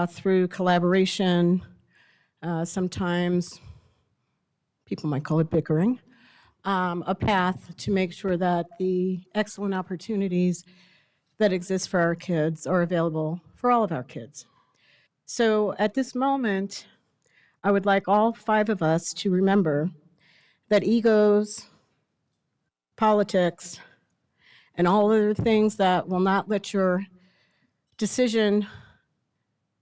through collaboration, sometimes people might call it bickering, a path to make sure that the excellent opportunities that exist for our kids are available for all of our kids. So at this moment, I would like all 5 of us to remember that egos, politics, and all other things that will not let your decision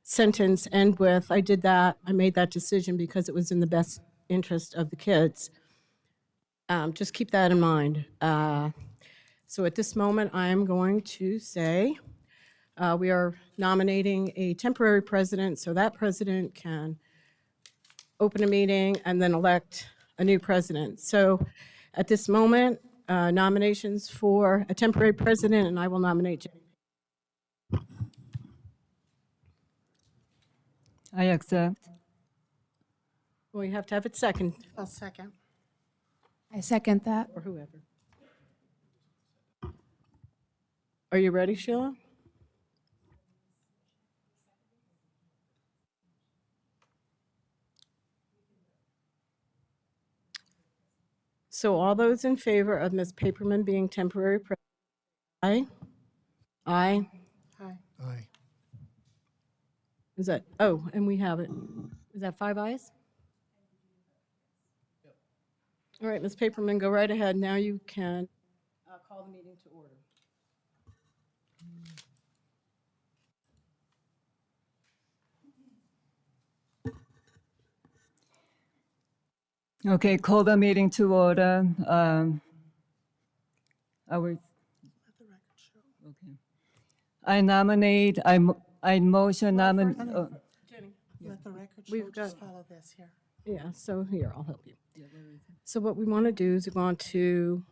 sentence end with, I did that, I made that decision because it was in the best interest of the kids. Just keep that in mind. So at this moment, I am going to say we are nominating a temporary president, so that president can open a meeting and then elect a new president. So at this moment, nominations for a temporary president, and I will nominate Jenny. I accept. Well, you have to have it second, I'll second. I second that. or whoever. Are you ready, Sheila? So all those in favor of Ms. Paperman being temporary president, aye? Aye. Aye. Aye. Is that, oh, and we have it. Is that 5 ayes? All right, Ms. Paperman, go right ahead. Now you can call the meeting to order. Okay, call the meeting to order. I will, Let the record show. okay. I nominate, I motion nominate, Jenny. Let the record show. We've Just got- follow this here. Yeah, so here, I'll help you. So what we want to do is we want to,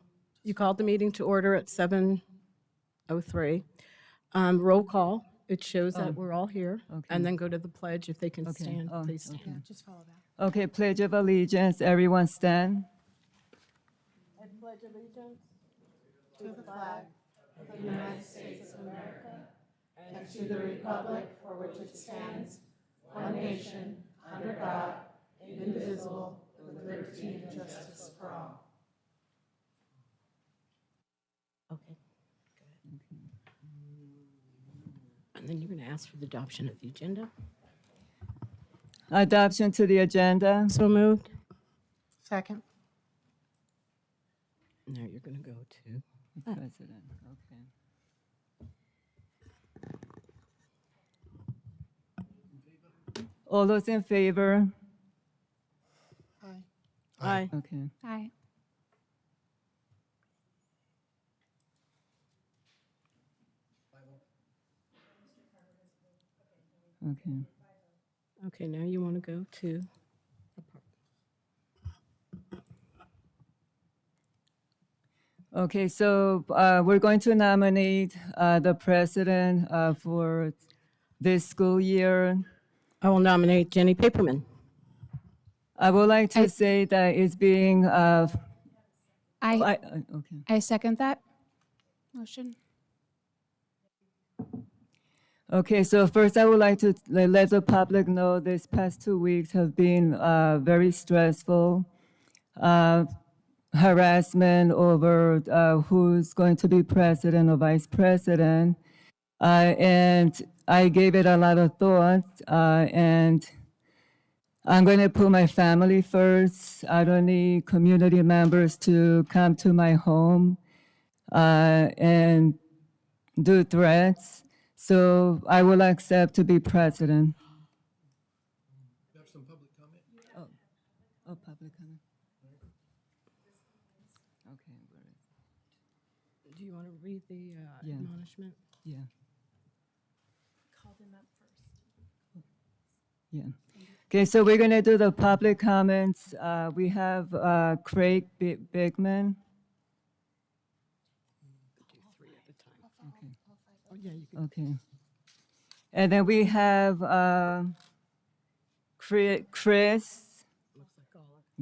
you called the meeting to order at 7:03. Roll call, it shows that we're all here. Okay. And then go to the pledge. If they can Okay. stand, Oh, please stand. okay. Yeah, just follow that. Okay, Pledge of Allegiance, everyone stand. I pledge allegiance To the flag of the United States of America and to the republic for which it stands, one nation, under God, indivisible, with liberty and justice for all. Okay. And then you're going to ask for the adoption of the agenda. Adoption to the agenda. So moved. Second. Now you're going to go to, President, okay. All those in favor? Aye. aye. Okay. Aye. Okay. Okay, now you want to go to, Okay, so we're going to nominate the president for this school year. I will nominate Jenny Paperman. I would like to I- say that it's being, okay. I second that motion. Okay, so first I would like to let the public know this past 2 weeks have been very stressful. Harassment over who's going to be president or vice president. And I gave it a lot of thought, and I'm going to put my family first. I don't need community members to come to my home and do threats. So I will accept to be president. Have some public comment? Oh, public comment. Okay, where is Do you want to read the Yeah. admonishment? Yeah, Call them up first. yeah. Okay, so we're gonna do the public comments. We have Craig Bigman. Do 3 at a time. Oh, yeah, you can. Okay. And then we have Chris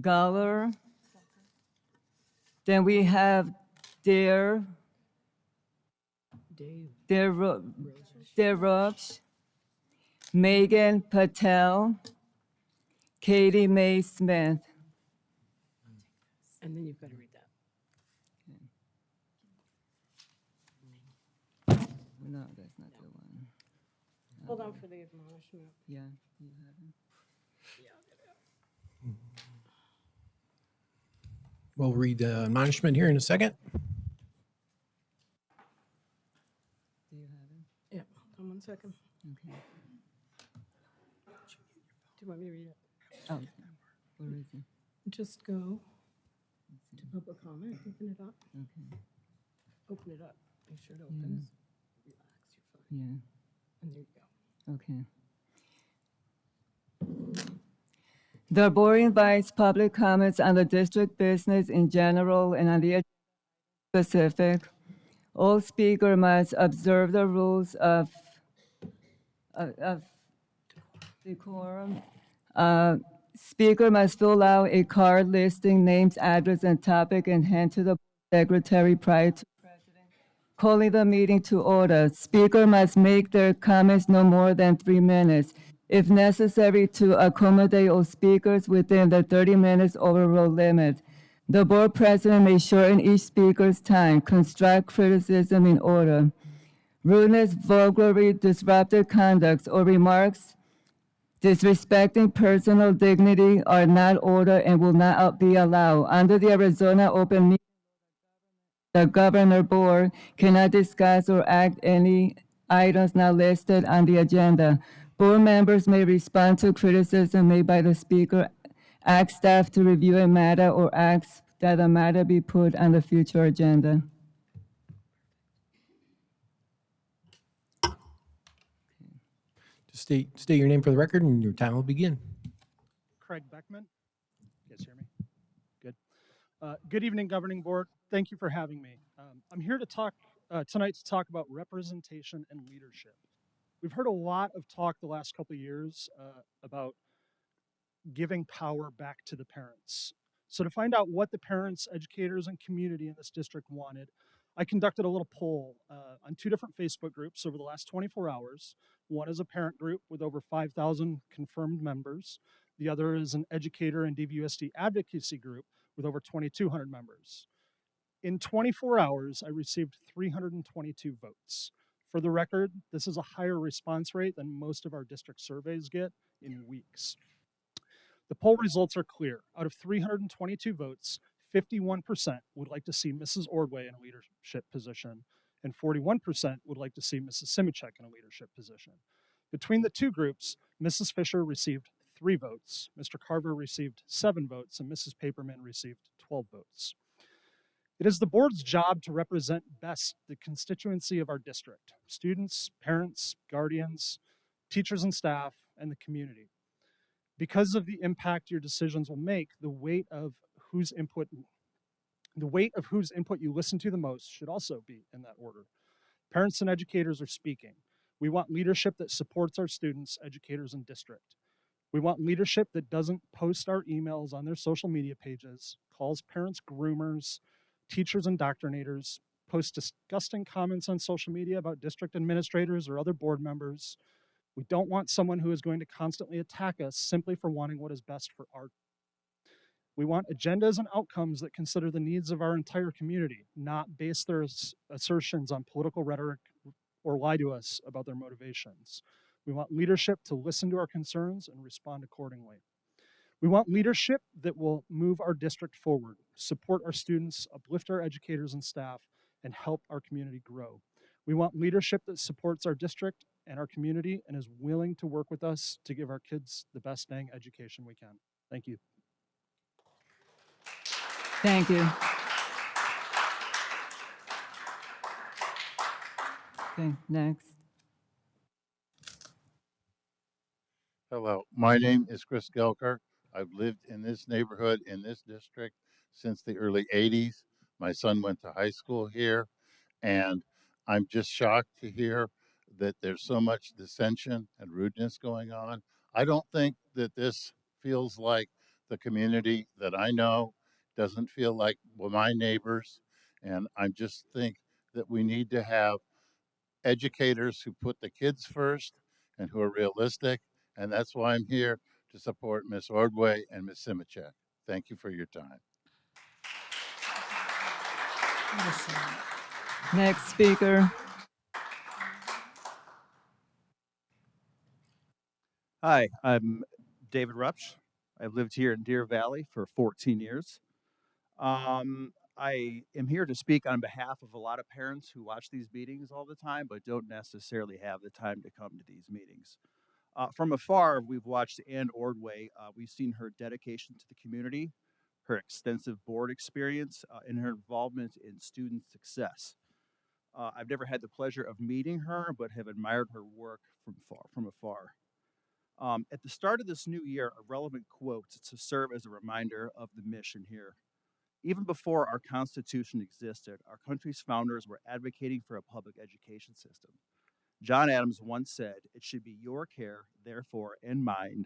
Galler. Then we have Dare Dave. Robsch. Megan Patel, Katie Mae Smith. And then you've got to read that. No, that's not the one. Hold on for the admonishment. Yeah, you have it. We'll read the admonishment here in a second. Do you have it? Yeah, hold on one second. Okay. Do you want me to read it? Oh, where is it? Just go to public comment, open it up, Okay. open it up, make sure it opens. Relax, you're fine. Yeah. And there you go. Okay. The board invites public comments on the district business in general and on the agenda specific. All speakers must observe the rules of decorum. Speaker must fill out a card listing names, address, and topic and hand to the secretary prior to calling the meeting to order. Speaker must make their comments no more than 3 minutes. If necessary, to accommodate all speakers within the 30 minutes overall limit. The board president may shorten each speaker's time. Construct criticism in order. Rudeness, vulgarity, disruptive conduct, or remarks disrespecting personal dignity are not ordered and will not be allowed. Under the Arizona Open Meeting, the governor board cannot discuss or act any items not listed on the agenda. Board members may respond to criticism made by the speaker, ask staff to review a matter, or ask that the matter be put on the future agenda. Just state your name for the record and your time will begin. Craig Beckman. You guys hear me? Good. Good evening, Governing Board. Thank you for having me. I'm here to talk tonight to talk about representation and leadership. We've heard a lot of talk the last couple of years about giving power back to the parents. So to find out what the parents, educators, and community in this district wanted, I conducted a little poll on 2 different Facebook groups over the last 24 hours. One is a parent group with over 5,000 confirmed members. The other is an educator and DVUSD advocacy group with over 2,200 members. In 24 hours, I received 322 votes. For the record, this is a higher response rate than most of our district surveys get in weeks. The poll results are clear. Out of 322 votes, 51% would like to see Mrs. Ordway in a leadership position, and 41% would like to see Mrs. Simichek in a leadership position. Between the 2 groups, Mrs. Fisher received 3 votes, Mr. Carver received 7 votes, and Mrs. Paperman received 12 votes. It is the board's job to represent best the constituency of our district: students, parents, guardians, teachers and staff, and the community. Because of the impact your decisions will make, the weight of whose input you listen to the most should also be in that order. Parents and educators are speaking. We want leadership that supports our students, educators, and district. We want leadership that doesn't post our emails on their social media pages, calls parents groomers, teachers indoctrinators, posts disgusting comments on social media about district administrators or other board members. We don't want someone who is going to constantly attack us simply for wanting what is best for our. We want agendas and outcomes that consider the needs of our entire community, not base their assertions on political rhetoric or lie to us about their motivations. We want leadership to listen to our concerns and respond accordingly. We want leadership that will move our district forward, support our students, uplift our educators and staff, and help our community grow. We want leadership that supports our district and our community and is willing to work with us to give our kids the best dang education we can. Thank you. Thank you. Okay, next. Hello, my name is Chris Gelker. I've lived in this neighborhood, in this district, since the early 80s. My son went to high school here, and I'm just shocked to hear that there's so much dissension and rudeness going on. I don't think that this feels like the community that I know, doesn't feel like my neighbors, and I just think that we need to have educators who put the kids first and who are realistic. And that's why I'm here to support Ms. Ordway and Ms. Simicek. Thank you for your time. Next speaker. Hi, I'm David Rupsch. I've lived here in Deer Valley for 14 years. I am here to speak on behalf of a lot of parents who watch these meetings all the time, but don't necessarily have the time to come to these meetings. From afar, we've watched Ann Ordway. We've seen her dedication to the community, her extensive board experience, and her involvement in student success. I've never had the pleasure of meeting her, but have admired her work from afar. At the start of this new year, a relevant quote to serve as a reminder of the mission here. Even before our Constitution existed, our country's founders were advocating for a public education system. John Adams once said, "It should be your care, therefore, and mine,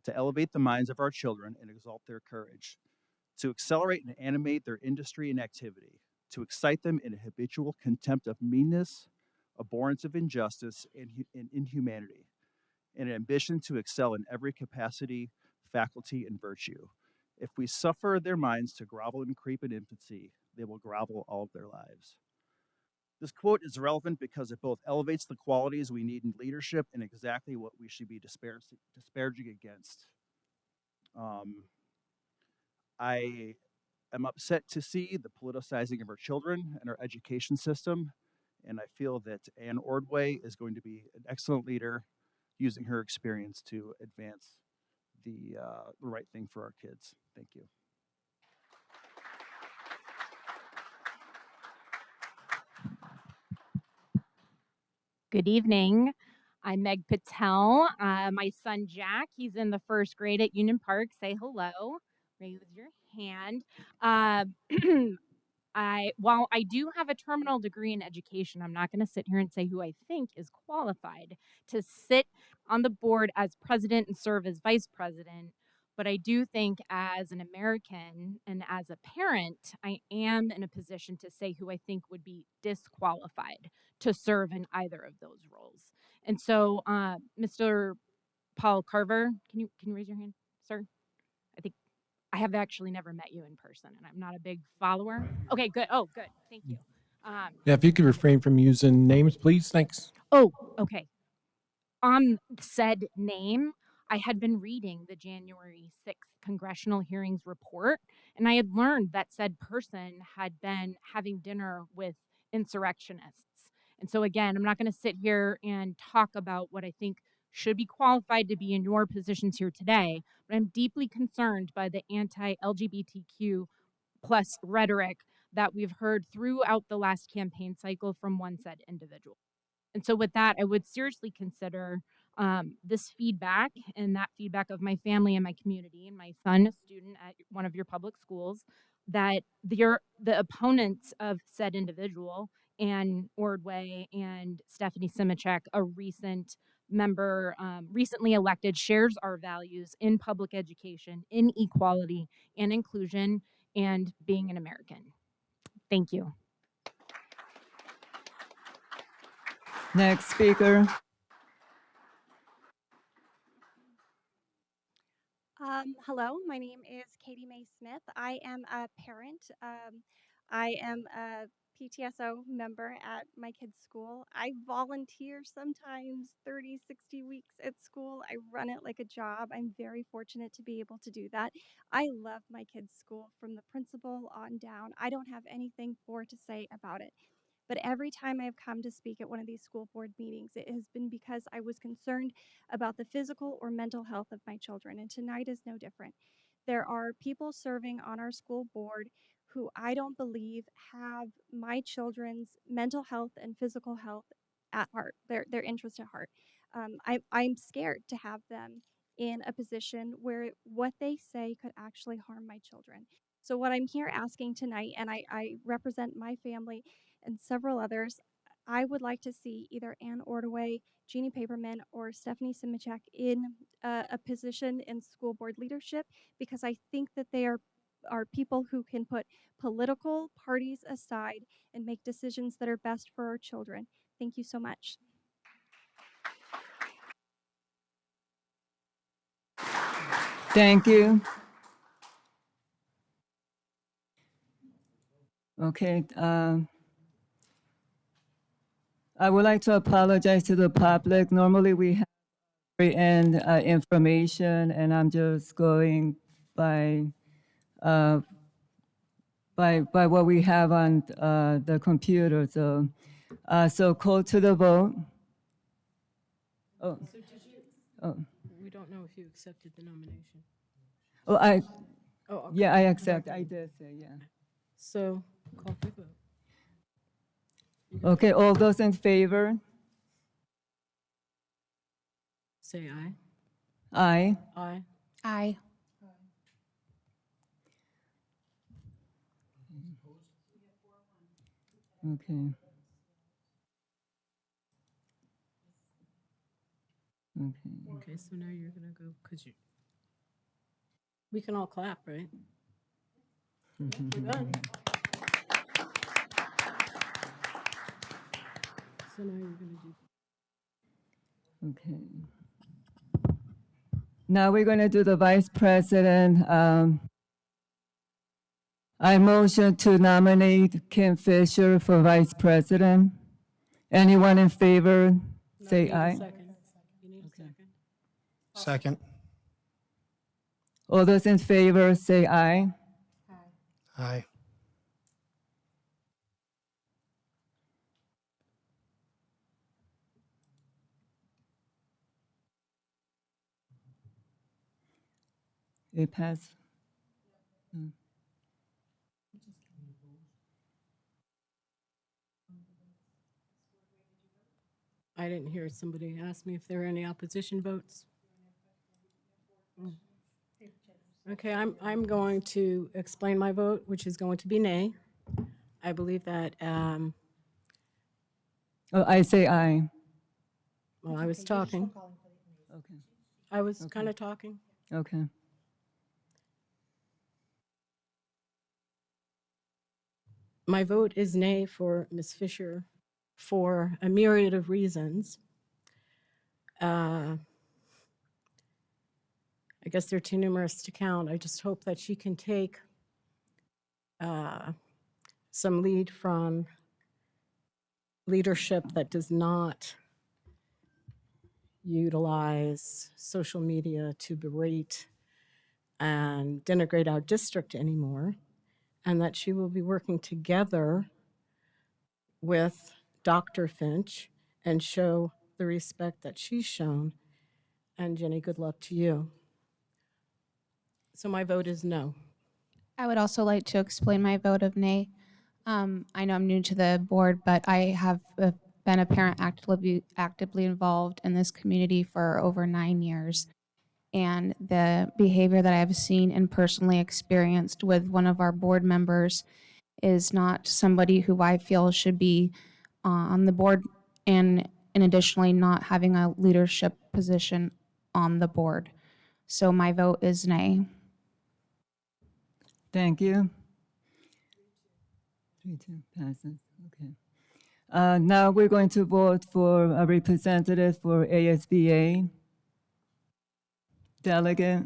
to elevate the minds of our children and exalt their courage, to accelerate and animate their industry and activity, to excite them in a habitual contempt of meanness, abhorrence of injustice, and inhumanity, and an ambition to excel in every capacity, faculty, and virtue. If we suffer their minds to grovel and creep in infancy, they will grovel all of their lives." This quote is relevant because it both elevates the qualities we need in leadership and exactly what we should be disparaging against. I am upset to see the politicizing of our children and our education system, and I feel that Ann Ordway is going to be an excellent leader using her experience to advance the right thing for our kids. Thank you. Good evening. I'm Meg Patel. My son Jack, he's in the first grade at Union Park. Say hello. Raise your hand. Uh, while I do have a terminal degree in education, I'm not going to sit here and say who I think is qualified to sit on the board as president and serve as vice president. But I do think as an American and as a parent, I am in a position to say who I think would be disqualified to serve in either of those roles. And so, Mr. Paul Carver, can you raise your hand, sir? I think I have actually never met you in person, and I'm not a big follower. Okay, good. Oh, good. Thank you. Yeah, if you could refrain from using names, please. Thanks. Oh, okay. On said name, I had been reading the January 6th congressional hearings report, and I had learned that said person had been having dinner with insurrectionists. And so, again, I'm not going to sit here and talk about what I think should be qualified to be in your positions here today, but I'm deeply concerned by the anti-LGBTQ plus rhetoric that we've heard throughout the last campaign cycle from one said individual. And so, with that, I would seriously consider this feedback and that feedback of my family and my community, and my son, a student at one of your public schools, that the opponents of said individual, Ann Ordway and Stephanie Simicek, a recent member, recently elected, shares our values in public education, in equality and inclusion, and being an American. Thank you. Next speaker. Hello, my name is Katie Mae Smith. I am a parent. I am a PTSO member at my kids' school. I volunteer sometimes 30, 60 weeks at school. I run it like a job. I'm very fortunate to be able to do that. I love my kids' school from the principal on down. I don't have anything poor to say about it. But every time I've come to speak at one of these school board meetings, it has been because I was concerned about the physical or mental health of my children. And tonight is no different. There are people serving on our school board who I don't believe have my children's mental health and physical health at heart, their interest at heart. I'm scared to have them in a position where what they say could actually harm my children. So, what I'm here asking tonight, and I represent my family and several others, I would like to see either Ann Ordway, Jeannie Paperman, or Stephanie Simicek in a position in school board leadership, because I think that they are people who can put political parties aside and make decisions that are best for our children. Thank you so much. Thank you. Okay. I would like to apologize to the public. Normally, we have very end information, and I'm just going by by what we have on the computer. So call to the vote. Oh, oh, We don't know if you accepted the nomination. oh, Oh, okay. yeah, I accept. I did say, yeah. So call for the vote. Okay, all those in favor? Say aye. Aye. Aye. Aye. Okay. Okay. Okay, so now you're gonna go, because you, we can all clap, right? We're done. So now you're gonna do, Okay. Now we're going to do the vice president. I motion to nominate Kim Fisher for vice president. Anyone in favor, no, you say need a aye. second. You need a second. Second. All those in favor, say aye. Aye. It passed. I didn't hear somebody ask me if there were any opposition votes. Mm. Okay, I'm going to explain my vote, which is going to be nay. I believe that, Oh, I say aye. well, I was talking. Okay. I was kind of talking. Okay. My vote is nay for Ms. Fisher for a myriad of reasons. I guess they're too numerous to count. I just hope that she can take some lead from leadership that does not utilize social media to berate and denigrate our district anymore, and that she will be working together with Dr. Finch and show the respect that she's shown. And Jenny, good luck to you. So my vote is no. I would also like to explain my vote of nay. I know I'm new to the board, but I have been a parent actively involved in this community for over 9 years. And the behavior that I've seen and personally experienced with one of our board members is not somebody who I feel should be on the board, and additionally not having a leadership position on the board. So my vote is nay. Thank you. 3-2 passes. Okay. Now we're going to vote for a representative for ASBA. Delegate.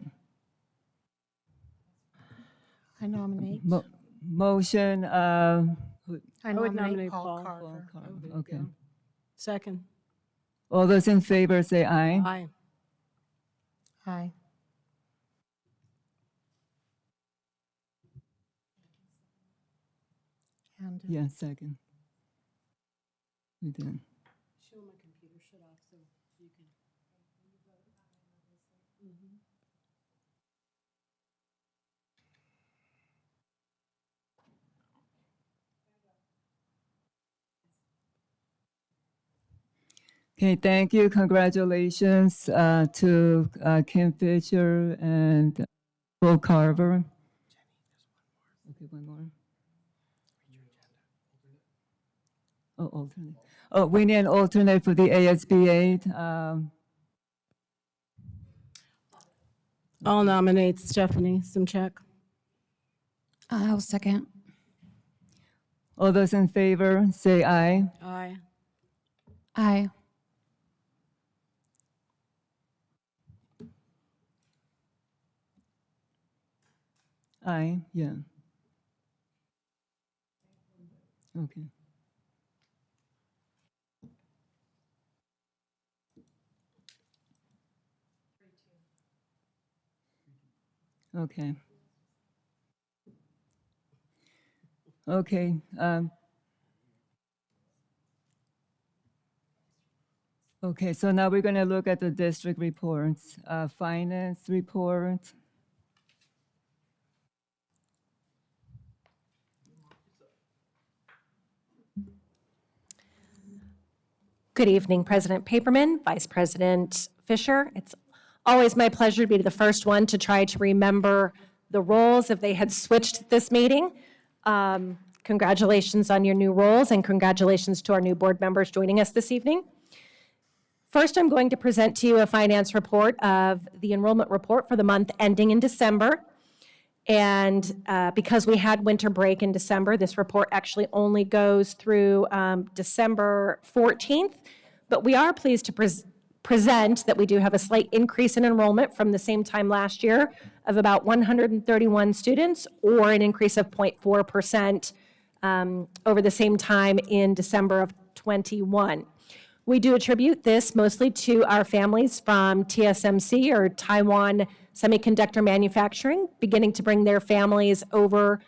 I nominate. Motion. I would nominate nominate Paul Paul. Carver. Oh, there you Okay. go. Second. All those in favor say aye. Aye. Aye. And Yeah, second. We did. Show my computer shut off so you can. Okay, thank you. Congratulations to Kim Fisher and Paul Carver. Okay, one more. Oh, alternate. Oh, we need an alternate for the ASB 8. I'll nominate Stephanie Simchek. I'll second. All those in favor, say aye. Aye. Aye. Aye, yeah. Okay. Okay. Okay. Okay, so now we're going to look at the district reports. Finance report. Good evening, President Paperman, Vice President Fisher. It's always my pleasure to be the first one to try to remember the roles if they had switched this meeting. Congratulations on your new roles, and congratulations to our new board members joining us this evening. First, I'm going to present to you a finance report of the enrollment report for the month ending in December. And because we had winter break in December, this report actually only goes through December 14th. But we are pleased to present that we do have a slight increase in enrollment from the same time last year of about 131 students, or an increase of 0.4% over the same time in December of 21. We do attribute this mostly to our families from TSMC, or Taiwan Semiconductor Manufacturing, beginning to bring their families over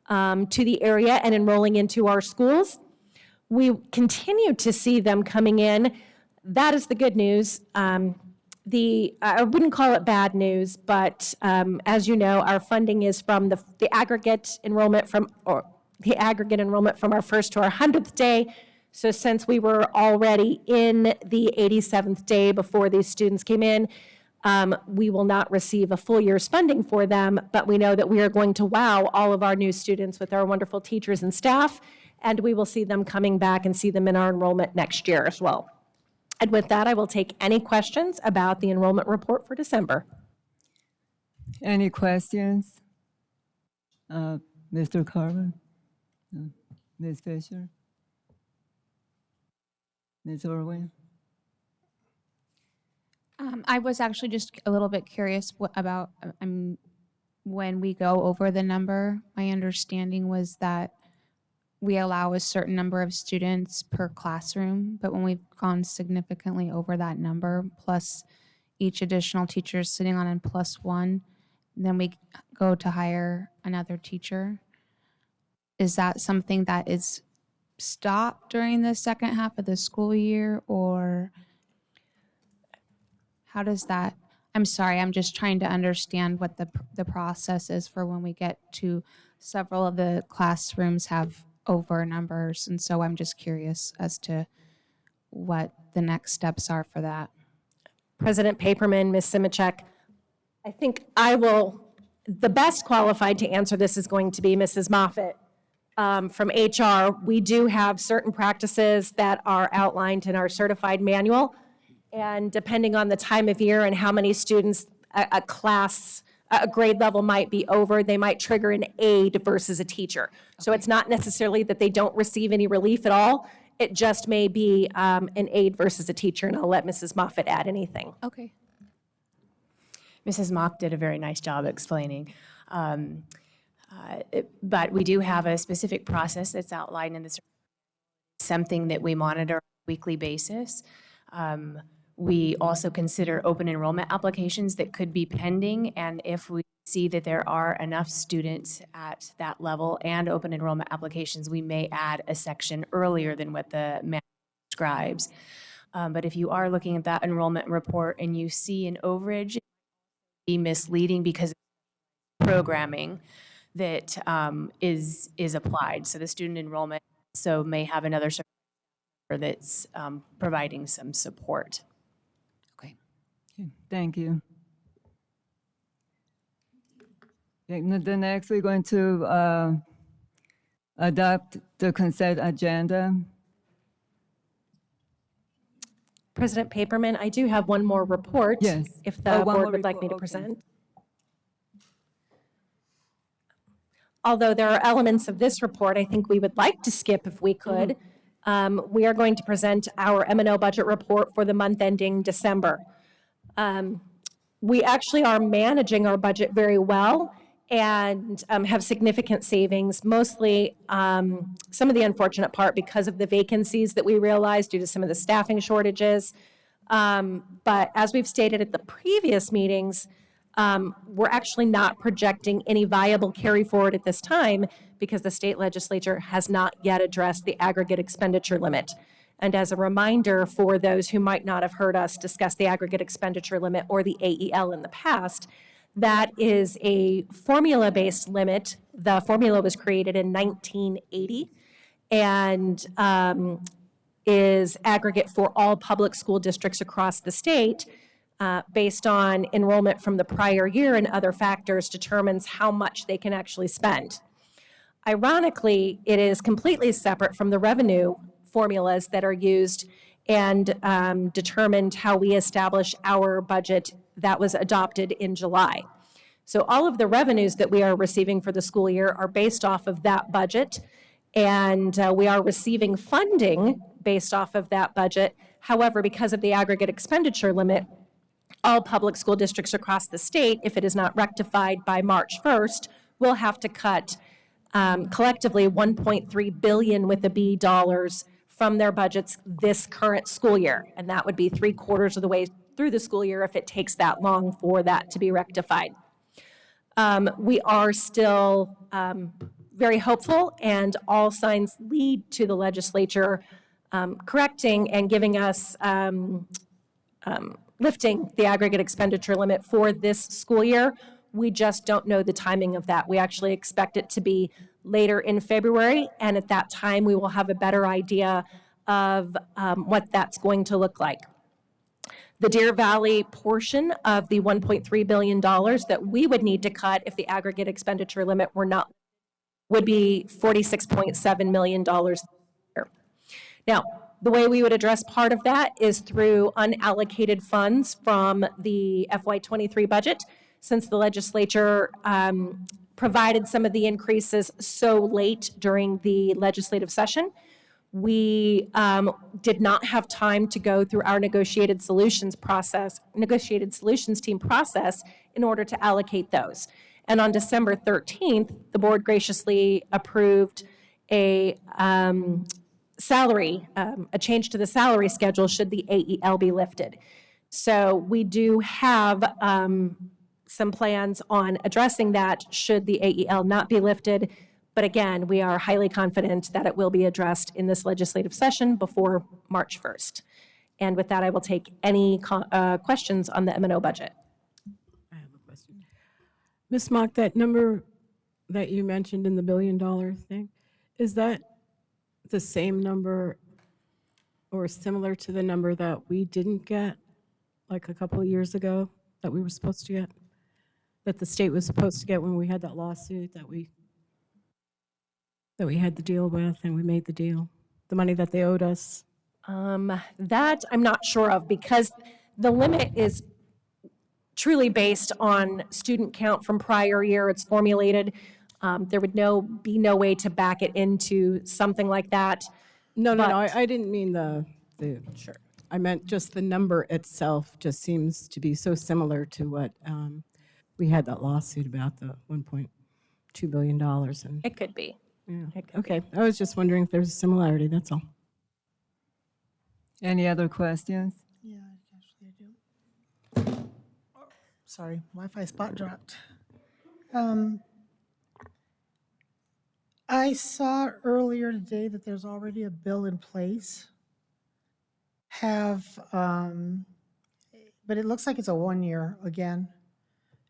to the area and enrolling into our schools. We continue to see them coming in. That is the good news. I wouldn't call it bad news, but as you know, our funding is from the aggregate enrollment from our first to our 100th day. So since we were already in the 87th day before these students came in, we will not receive a full year's funding for them, but we know that we are going to wow all of our new students with our wonderful teachers and staff, and we will see them coming back and see them in our enrollment next year as well. And with that, I will take any questions about the enrollment report for December. Any questions? Mr. Carver? Ms. Fisher? Ms. Orwin? I was actually just a little bit curious about when we go over the number. My understanding was that we allow a certain number of students per classroom, but when we've gone significantly over that number, plus each additional teacher is sitting on a +1, then we go to hire another teacher. Is that something that is stopped during the second half of the school year, or how does that? I'm sorry, I'm just trying to understand what the process is for when we get to several of the classrooms have over numbers, and so I'm just curious as to what the next steps are for that. President Paperman, Ms. Simichek, I think the best qualified to answer this is going to be Mrs. Moffett from HR. We do have certain practices that are outlined in our certified manual, and depending on the time of year and how many students a grade level might be over, they might trigger an aide versus a teacher. So it's not necessarily that they don't receive any relief at all. It just may be an aide versus a teacher, and I'll let Mrs. Moffett add anything. Okay. Mrs. Mock did a very nice job explaining. But we do have a specific process that's outlined in this, something that we monitor on a weekly basis. We also consider open enrollment applications that could be pending, and if we see that there are enough students at that level and open enrollment applications, we may add a section earlier than what the manual describes. But if you are looking at that enrollment report and you see an overage, it may be misleading because of programming that is applied. So the student enrollment may have another service that's providing some support. Okay, thank you. Okay, the next, we're going to adopt the consent agenda. President Paperman, I do have one more report. Yes. If the one board more would like me to report, okay. present. Although there are elements of this report I think we would like to skip if we could. We are going to present our M&O budget report for the month ending December. We actually are managing our budget very well, and have significant savings, mostly some of the unfortunate part because of the vacancies that we realized due to some of the staffing shortages. But as we've stated at the previous meetings, we're actually not projecting any viable carry forward at this time because the state legislature has not yet addressed the aggregate expenditure limit. And as a reminder for those who might not have heard us discuss the aggregate expenditure limit or the AEL in the past, that is a formula-based limit. The formula was created in 1980 and is aggregate for all public school districts across the state. Based on enrollment from the prior year and other factors, determines how much they can actually spend. Ironically, it is completely separate from the revenue formulas that are used and determined how we establish our budget that was adopted in July. So all of the revenues that we are receiving for the school year are based off of that budget, and we are receiving funding based off of that budget. However, because of the aggregate expenditure limit, all public school districts across the state, if it is not rectified by March 1st, will have to cut collectively $1.3 billion with a B dollars from their budgets this current school year. And that would be 3/4 of the way through the school year if it takes that long for that to be rectified. We are still very hopeful, and all signs lead to the legislature correcting and giving us lifting the aggregate expenditure limit for this school year. We just don't know the timing of that. We actually expect it to be later in February, and at that time, we will have a better idea of what that's going to look like. The Deer Valley portion of the $1.3 billion that we would need to cut if the aggregate expenditure limit were not, would be $46.7 million. Now, the way we would address part of that is through unallocated funds from the FY23 budget. Since the legislature provided some of the increases so late during the legislative session, we did not have time to go through our negotiated solutions team process in order to allocate those. And on December 13th, the board graciously approved a change to the salary schedule should the AEL be lifted. So we do have some plans on addressing that should the AEL not be lifted. But again, we are highly confident that it will be addressed in this legislative session before March 1st. And with that, I will take any questions on the M&O budget. I have a question. Ms. Mock, that number that you mentioned in the $1 billion thing, is that the same number or similar to the number that we didn't get like a couple of years ago that we were supposed to get? That the state was supposed to get when we had that lawsuit that we had to deal with and we made the deal? The money that they owed us? That I'm not sure of, because the limit is truly based on student count from prior year. It's formulated. There would be no way to back it into something like that. No, I didn't mean the sure. I meant just the number itself just seems to be so similar to what we had that lawsuit about, the $1.2 billion. And It could be. yeah. Okay, I was just wondering if there's a similarity, that's all. Any other questions? Yeah, actually I do. Sorry, Wi-Fi spot dropped. I saw earlier today that there's already a bill in place. But it looks like it's a 1 year again.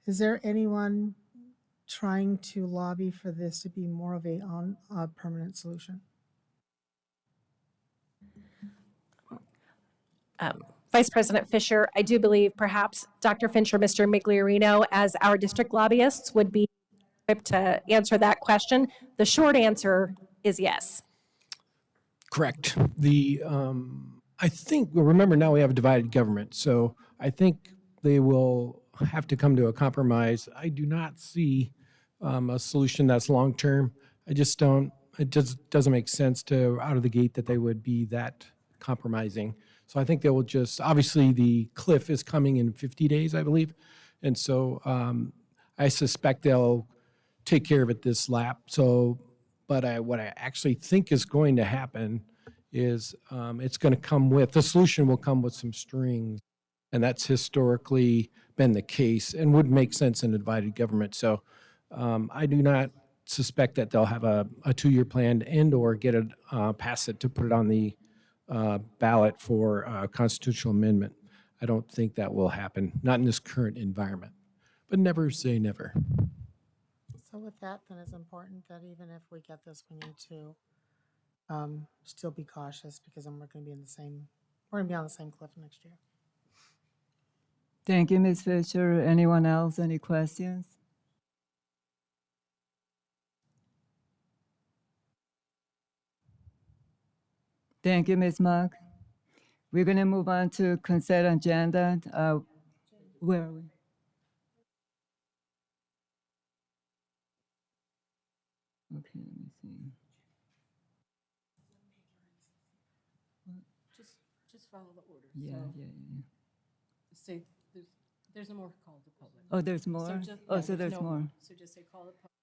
Is there anyone trying to lobby for this to be more of a permanent solution? Vice President Fisher, I do believe perhaps Dr. Finch or Mr. Migliorino, as our district lobbyists, would be equipped to answer that question. The short answer is yes. Correct. I think, well, remember now we have a divided government, so I think they will have to come to a compromise. I do not see a solution that's long-term. I just don't, it just doesn't make sense to, out of the gate, that they would be that compromising. So I think they will just, obviously the cliff is coming in 50 days, I believe. And so I suspect they'll take care of it this lap. So, but what I actually think is going to happen is it's going to come with, the solution will come with some strings. And that's historically been the case and would make sense in a divided government. So I do not suspect that they'll have a 2-year plan and/or get it, pass it to put it on the ballot for constitutional amendment. I don't think that will happen, not in this current environment. But never say never. So with that, then it's important that even if we get this, we need to still be cautious because then we're going to be on the same cliff next year. Thank you, Ms. Fisher. Anyone else? Any questions? Thank you, Ms. Mock. We're going to move on to consent agenda. Where are we? Okay, let me see. Just follow the order. Yeah, So yeah, yeah. say there's no more call to public. Oh, there's more? So there's no more. So just say call it public,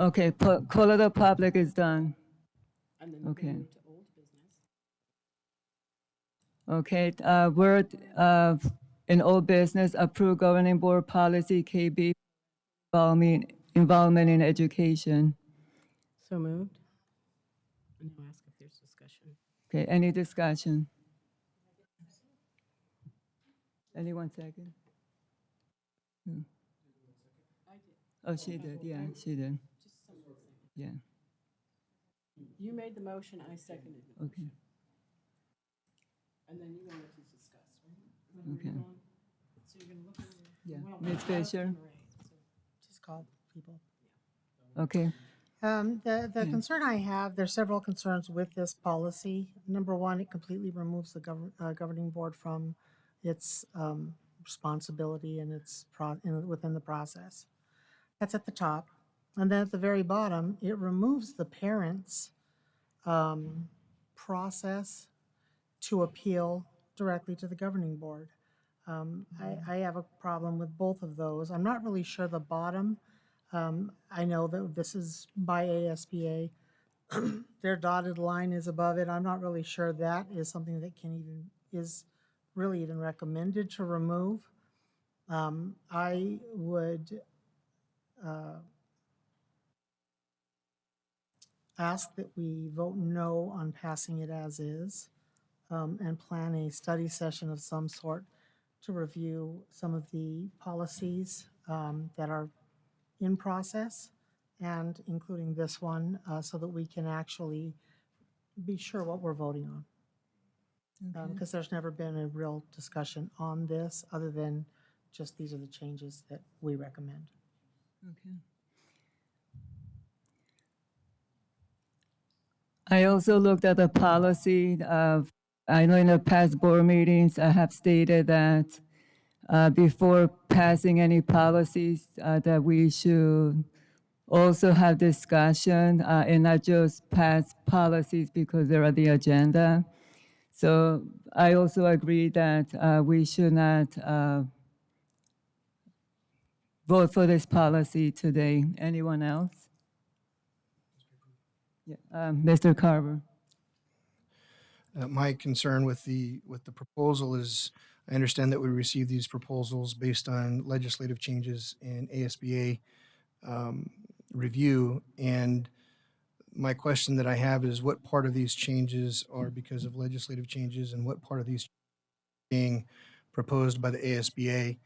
Okay, call of the public is done. and then we're Okay. going to move to old business. Okay, we're in old business, approved governing board policy KB, involvement in education. So moved. And now ask if there's discussion. Okay, any discussion? Anyone second? Hmm. Oh, she did, yeah, she did. Yeah, You made the motion, I seconded the okay, motion. And then you wanted to discuss, right? okay. So you're going to look at it. Yeah, Well, Ms. Fisher? Just call people. Okay, The concern I have, there's several concerns with this policy. Number one, it completely removes the governing board from its responsibility and its within the process. That's at the top. And then at the very bottom, it removes the parents' process to appeal directly to the governing board. I have a problem with both of those. I'm not really sure the bottom. I know that this is by ASBA. Their dotted line is above it. I'm not really sure that is something that is really even recommended to remove. I would ask that we vote no on passing it as is, and plan a study session of some sort to review some of the policies that are in process, and including this one, so that we can actually be sure what we're voting on. Because there's never been a real discussion on this, other than just these are the changes that we recommend. okay. I also looked at the policy of, I know in the past board meetings, I have stated that before passing any policies, that we should also have discussion and not just pass policies because they're on the agenda. So I also agree that we should not vote for this policy today. Anyone else? Yeah, Mr. Carver. My concern with the proposal is, I understand that we received these proposals based on legislative changes in ASBA review, and my question that I have is what part of these changes are because of legislative changes and what part of these being proposed by the ASBA.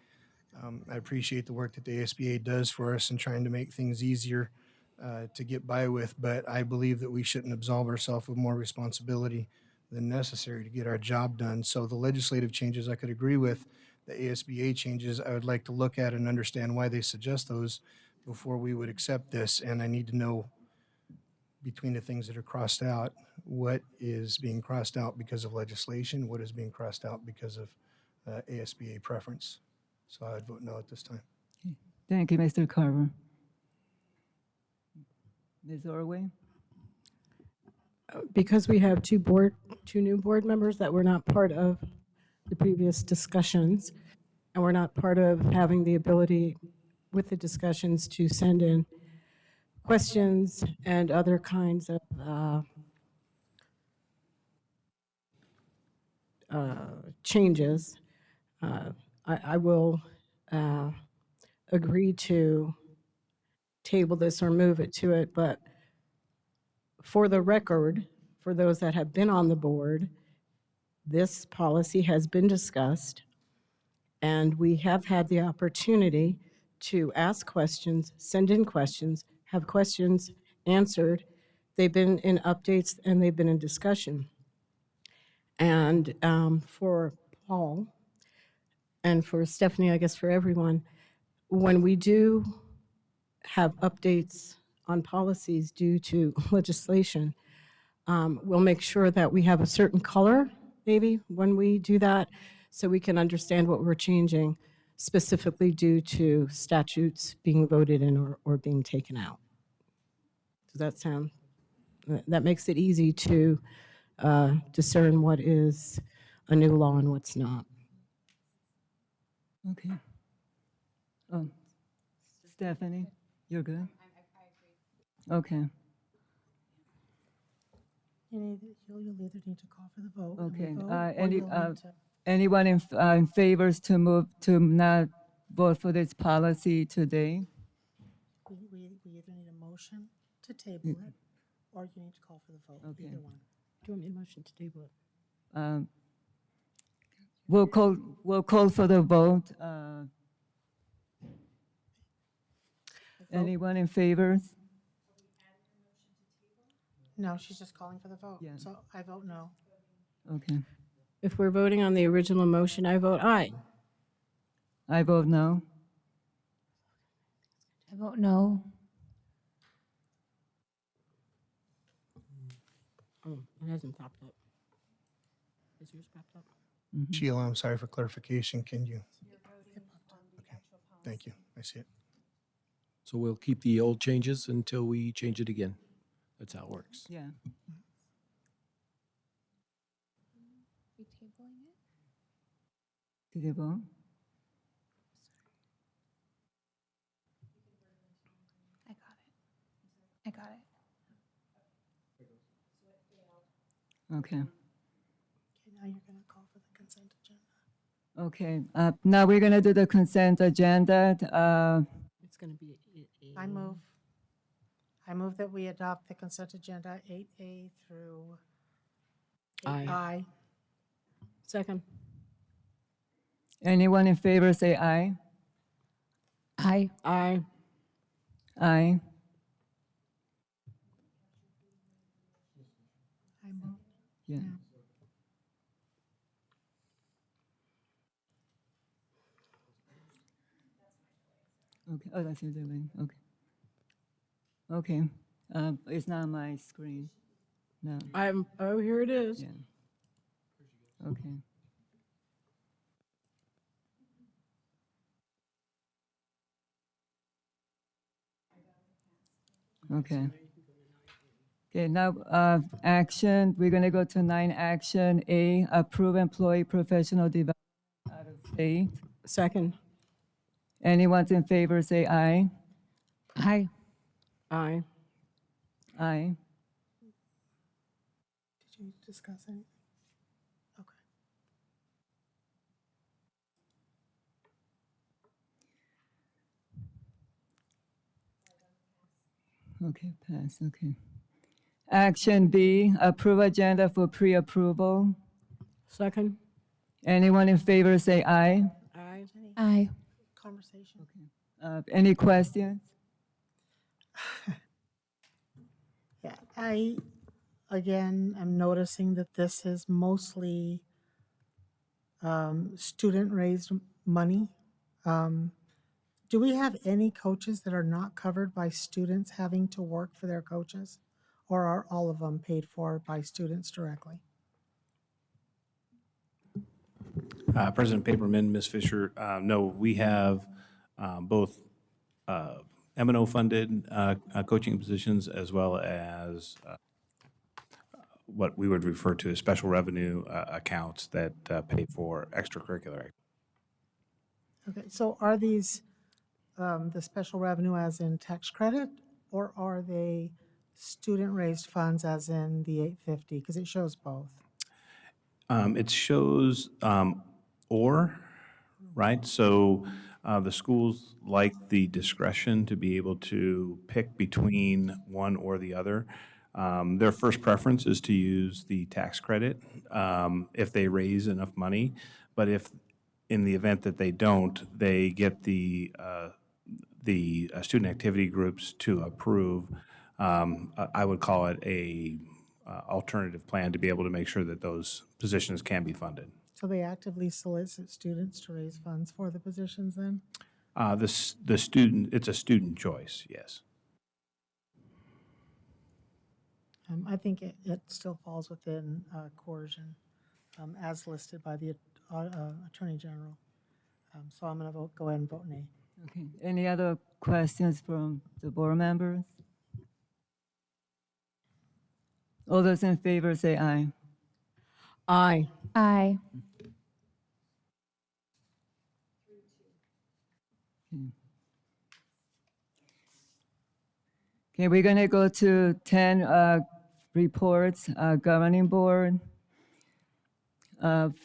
I appreciate the work that the ASBA does for us in trying to make things easier to get by with, but I believe that we shouldn't absolve ourselves of more responsibility than necessary to get our job done. So the legislative changes I could agree with. The ASBA changes I would like to look at and understand why they suggest those before we would accept this. And I need to know between the things that are crossed out, what is being crossed out because of legislation, what is being crossed out because of ASBA preference. So I would vote no at this time. Thank you, Mr. Carver. Ms. Orway? Because we have two new board members that were not part of the previous discussions, and we're not part of having the ability with the discussions to send in questions and other kinds of changes, I will agree to table this or move it to it, but for the record, for those that have been on the board, this policy has been discussed, and we have had the opportunity to ask questions, send in questions, have questions answered. They've been in updates and they've been in discussion. And for Paul and for Stephanie, I guess for everyone, when we do have updates on policies due to legislation, we'll make sure that we have a certain color, maybe, when we do that, so we can understand what we're changing specifically due to statutes being voted in or being taken out. Does that sound, that makes it easy to discern what is a new law and what's not. Okay. Oh, Stephanie, you're good? Okay, You'll either need to call for the vote. and we okay. vote, or Any, you'll need to- anyone in favors to move, to not vote for this policy today? We either need a motion to table it, or you need to call for the vote, Okay. either one. Do you want me to motion to table it? We'll call for the vote. Anyone in favor? No, she's just calling for the vote. Yeah. So I vote no. Okay. If we're voting on the original motion, I vote aye. I vote no. I vote no. Oh, it hasn't popped up. Is yours popped up? Sheila, I'm sorry for clarification. Can you? Okay, thank you. I see it. So we'll keep the old changes until we change it again. That's how it works. Yeah. Did you vote? I got it. Okay. Okay, now you're going to call for the consent agenda. Okay. Now we're gonna do the consent agenda. It's going to be. I move that we adopt the consent agenda 8A through Aye. 8I. Second. Anyone in favor say aye. Aye. Aye. Aye. I move. Yeah. Okay. Oh, that's your doing. Okay. Okay. It's not on my screen. No. Oh, here it is. Yeah. Okay. Okay. Okay, now, action, we're gonna go to 9 action. A, approve employee professional development out of state. Second. Anyone's in favor, say aye. Aye. Aye. Aye. Did you discuss anything? Okay. Okay, pass, okay. Action B, approve agenda for pre-approval. Second. Anyone in favor, say aye. Aye. Jenny, Aye. conversation. Any questions? Yeah, I, again, am noticing that this is mostly student-raised money. Do we have any coaches that are not covered by students having to work for their coaches? Or are all of them paid for by students directly? President Paperman, Ms. Fisher, no, we have both M&O funded coaching positions as well as what we would refer to as special revenue accounts that pay for extracurricular. Okay, so are these the special revenue as in tax credit, or are they student-raised funds as in the 850? Because it shows both. It shows or, right? So the schools like the discretion to be able to pick between one or the other. Their first preference is to use the tax credit if they raise enough money. But if, in the event that they don't, they get the student activity groups to approve. I would call it a alternative plan to be able to make sure that those positions can be funded. So they actively solicit students to raise funds for the positions then? The student, it's a student choice, yes. I think it still falls within coercion as listed by the Attorney General. So I'm going to go ahead and vote nay. Okay. Any other questions from the board members? All those in favor say aye. Aye. Aye. Okay, we're going to go to 10 reports, governing board of,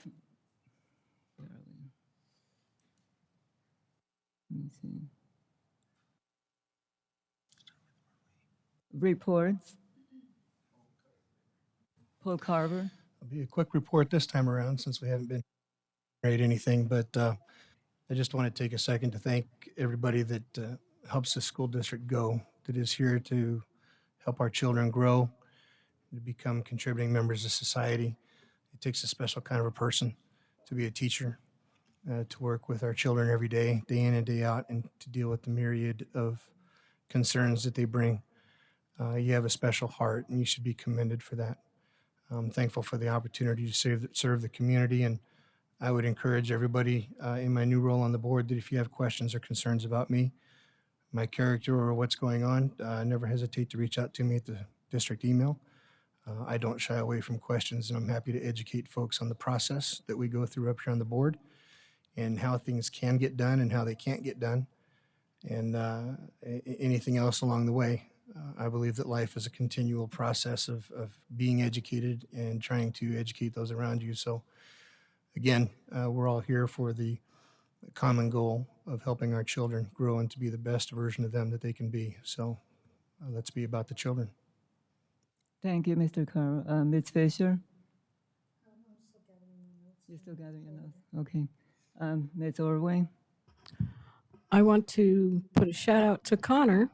let me see. Reports. Paul Carver. It'll be a quick report this time around since we haven't been rate anything, but I just want to take a second to thank everybody that helps the school district go, that is here to help our children grow, to become contributing members of society. It takes a special kind of a person to be a teacher, to work with our children every day, day in and day out, and to deal with the myriad of concerns that they bring. You have a special heart, and you should be commended for that. I'm thankful for the opportunity to serve the community, and I would encourage everybody in my new role on the board that if you have questions or concerns about me, my character, or what's going on, never hesitate to reach out to me at the district email. I don't shy away from questions, and I'm happy to educate folks on the process that we go through up here on the board and how things can get done and how they can't get done, and anything else along the way. I believe that life is a continual process of being educated and trying to educate those around you. So again, we're all here for the common goal of helping our children grow and to be the best version of them that they can be. So let's be about the children. Thank you, Mr. Carver. Ms. Fisher? You're still gathering your notes? Okay. Ms. Orway? I want to put a shout out to Connor.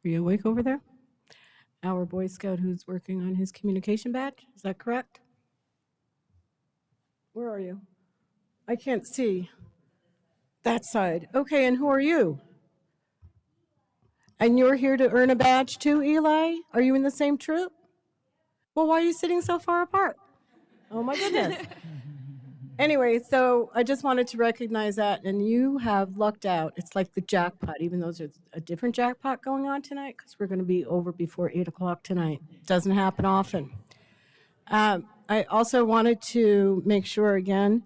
Are you awake over there? Our Boy Scout who's working on his communication badge. Is that correct? Where are you? I can't see. That side. Okay, and who are you? And you're here to earn a badge too, Eli? Are you in the same troop? Well, why are you sitting so far apart? Oh my goodness. Anyway, so I just wanted to recognize that, and you have lucked out. It's like the jackpot, even though there's a different jackpot going on tonight, because we're going to be over before 8 o'clock tonight. Doesn't happen often. I also wanted to make sure again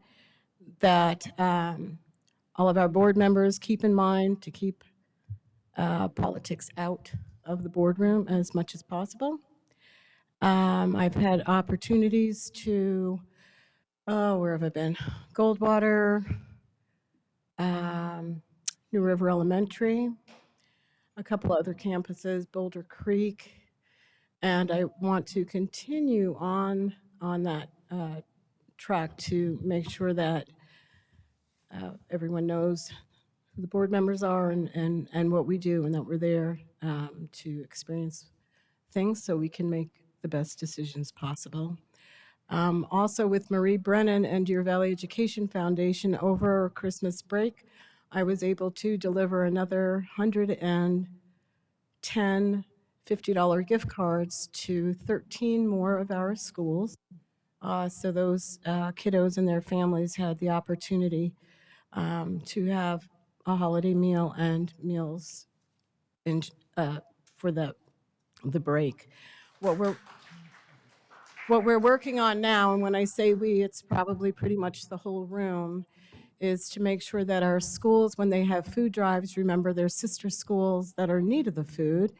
that all of our board members keep in mind to keep politics out of the boardroom as much as possible. I've had opportunities to, where have I been? Goldwater, New River Elementary, a couple other campuses, Boulder Creek, and I want to continue on that track to make sure that everyone knows who the board members are and what we do, and that we're there to experience things so we can make the best decisions possible. Also with Marie Brennan and Deer Valley Education Foundation over Christmas break, I was able to deliver another 110 $50 gift cards to 13 more of our schools. So those kiddos and their families had the opportunity to have a holiday meal and meals for the break. What we're working on now, and when I say we, it's probably pretty much the whole room, is to make sure that our schools, when they have food drives, remember their sister schools that are in need of the food,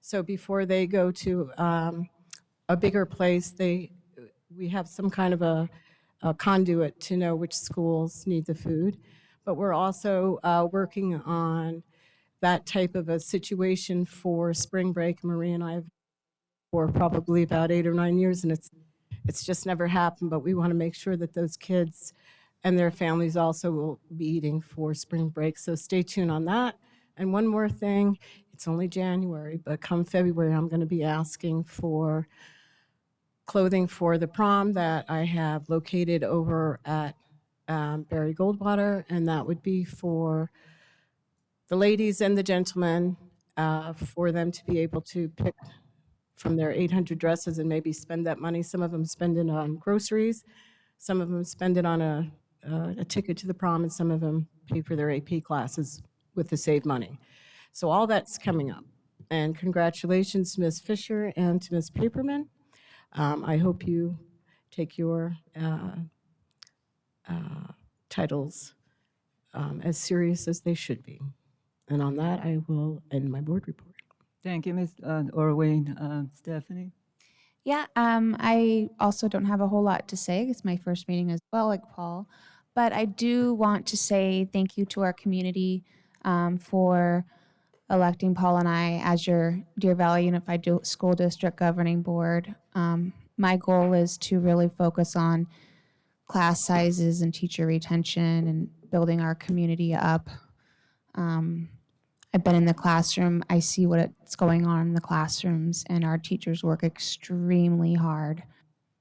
So before they go to a bigger place, we have some kind of a conduit to know which schools need the food. But we're also working on that type of a situation for spring break. Marie and I have for probably about 8 or 9 years, and it's just never happened. But we want to make sure that those kids and their families also will be eating for spring break. So stay tuned on that. And one more thing, it's only January, but come February, I'm going to be asking for clothing for the prom that I have located over at Barry Goldwater, and that would be for the ladies and the gentlemen, for them to be able to pick from their 800 dresses and maybe spend that money. Some of them spend it on groceries, some of them spend it on a ticket to the prom, and some of them pay for their AP classes with the saved money. So all that's coming up. And congratulations to Ms. Fisher and to Ms. Paperman. I hope you take your titles as serious as they should be. And on that, I will end my board report. Thank you, Ms. Orwin. Stephanie? Yeah, I also don't have a whole lot to say. It's my first meeting as well, like Paul. But I do want to say thank you to our community for electing Paul and I as your Deer Valley Unified School District Governing Board. My goal is to really focus on class sizes and teacher retention and building our community up. I've been in the classroom. I see what's going on in the classrooms, and our teachers work extremely hard.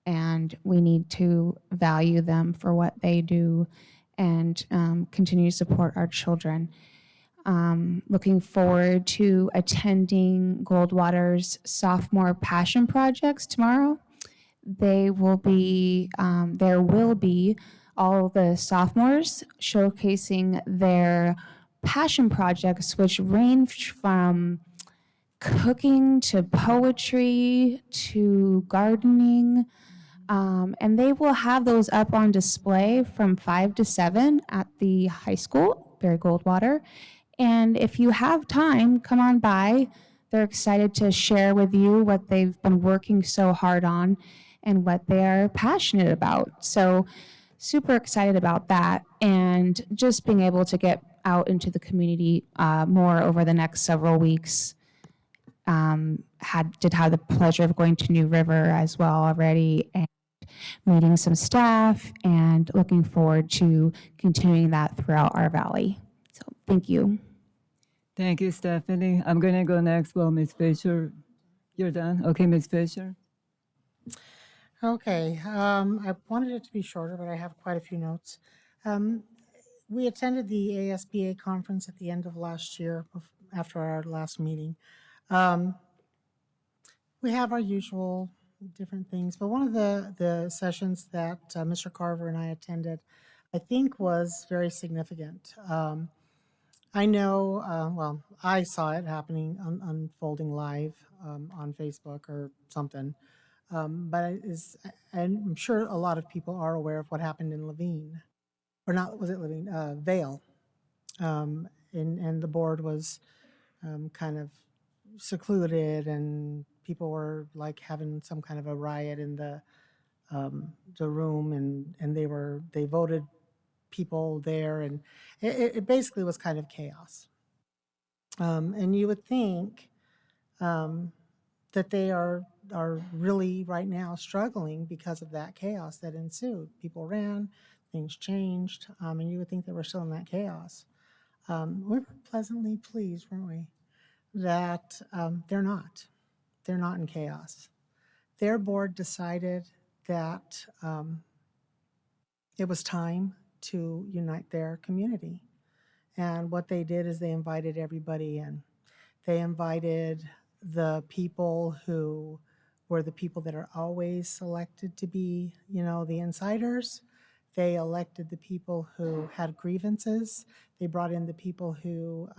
And we need to value them for what they do and continue to support our children. Looking forward to attending Goldwater's sophomore passion projects tomorrow. There will be all the sophomores showcasing their passion projects, which range from cooking to poetry to gardening. And they will have those up on display from 5 to 7 at the high school, Barry Goldwater. And if you have time, come on by. They're excited to share with you what they've been working so hard on and what they are passionate about. So super excited about that, and just being able to get out into the community more over the next several weeks. Did have the pleasure of going to New River as well already, and meeting some staff, and looking forward to continuing that throughout our valley. So thank you. Thank you, Stephanie. I'm going to go next. Well, Ms. Fisher, you're done? Okay, Ms. Fisher. Okay, I wanted it to be shorter, but I have quite a few notes. We attended the ASBA conference at the end of last year, after our last meeting. We have our usual different things, but one of the sessions that Mr. Carver and I attended, I think was very significant. I know, well, I saw it happening, unfolding live on Facebook or something. But I'm sure a lot of people are aware of what happened in Levine, or not, was it Levine? Vale. And the board was kind of secluded, and people were like having some kind of a riot in the room, and they voted people there, and it basically was kind of chaos. And you would think that they are really right now struggling because of that chaos that ensued. People ran, things changed, and you would think they were still in that chaos. We were pleasantly pleased, weren't we, that they're not. They're not in chaos. Their board decided that it was time to unite their community. And what they did is they invited everybody in. They invited the people who were the people that are always selected to be, the insiders. They elected the people who had grievances. They brought in the people who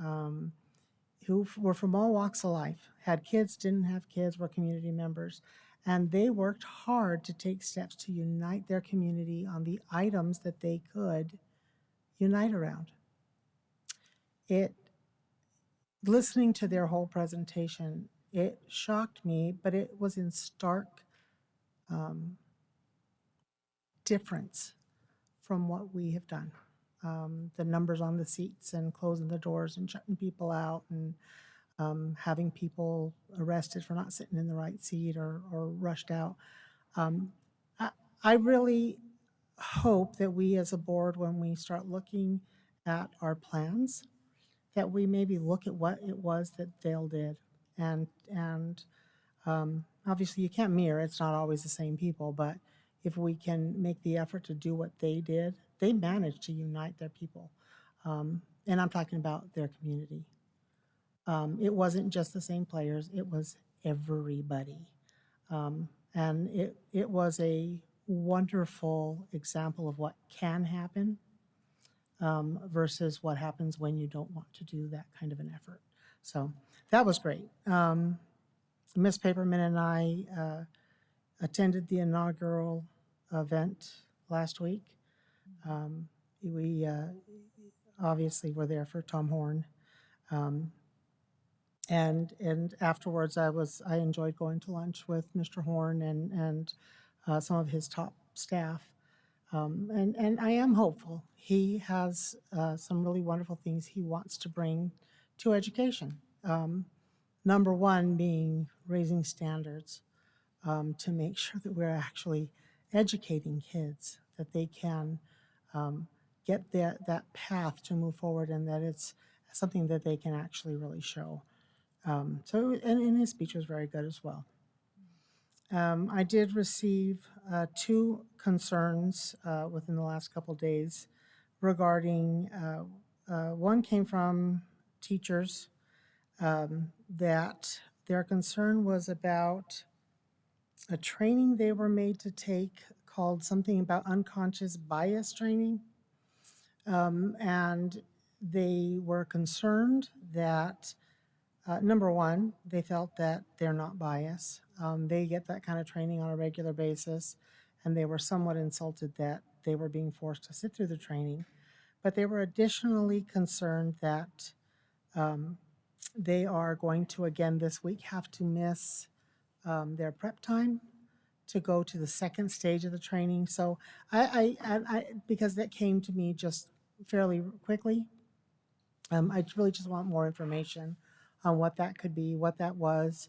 were from all walks of life, had kids, didn't have kids, were community members. And they worked hard to take steps to unite their community on the items that they could unite around. Listening to their whole presentation, it shocked me, but it was in stark um, difference from what we have done. The numbers on the seats and closing the doors and shutting people out and having people arrested for not sitting in the right seat or rushed out. Um, I, I really hope that we as a board, when we start looking at our plans, that we maybe look at what it was that Dale did. And obviously you can't mirror, it's not always the same people, but if we can make the effort to do what they did, they managed to unite their people. And I'm talking about their community. It wasn't just the same players, it was everybody. And it was a wonderful example of what can happen versus what happens when you don't want to do that kind of an effort. So that was great. Ms. Paperman and I attended the inaugural event last week. We obviously were there for Tom Horn. And afterwards, I enjoyed going to lunch with Mr. Horn and some of his top staff. And I am hopeful. He has some really wonderful things he wants to bring to education. Number one being raising standards to make sure that we're actually educating kids, that they can get that path to move forward and that it's something that they can actually really show. And his speech was very good as well. I did receive 2 concerns within the last couple days regarding, one came from teachers that their concern was about a training they were made to take called something about unconscious bias training. And they were concerned that number one, they felt that they're not biased. They get that kind of training on a regular basis, and they were somewhat insulted that they were being forced to sit through the training. But they were additionally concerned that they are going to, again this week, have to miss their prep time to go to the second stage of the training. So I because that came to me just fairly quickly, I really just want more information on what that could be, what that was.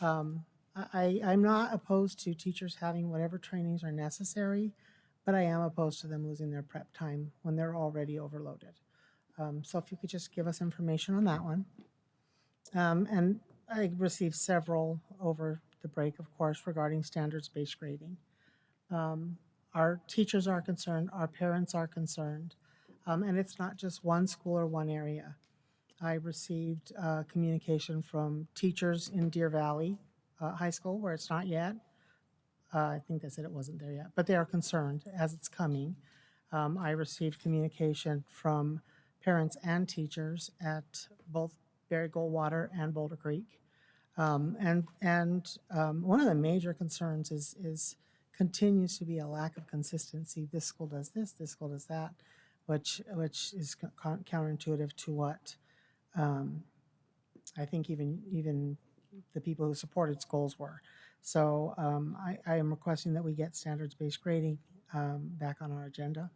I'm not opposed to teachers having whatever trainings are necessary, but I am opposed to them losing their prep time when they're already overloaded. So if you could just give us information on that one. And I received several over the break, of course, regarding standards-based grading. Our teachers are concerned, our parents are concerned, and it's not just one school or one area. I received communication from teachers in Deer Valley High School, where it's not yet. I think they said it wasn't there yet, but they are concerned as it's coming. I received communication from parents and teachers at both Berry Goldwater and Boulder Creek. And one of the major concerns is continues to be a lack of consistency. This school does this school does that, which is counterintuitive to what I think even the people who supported schools were. So I am requesting that we get standards-based grading back on our agenda.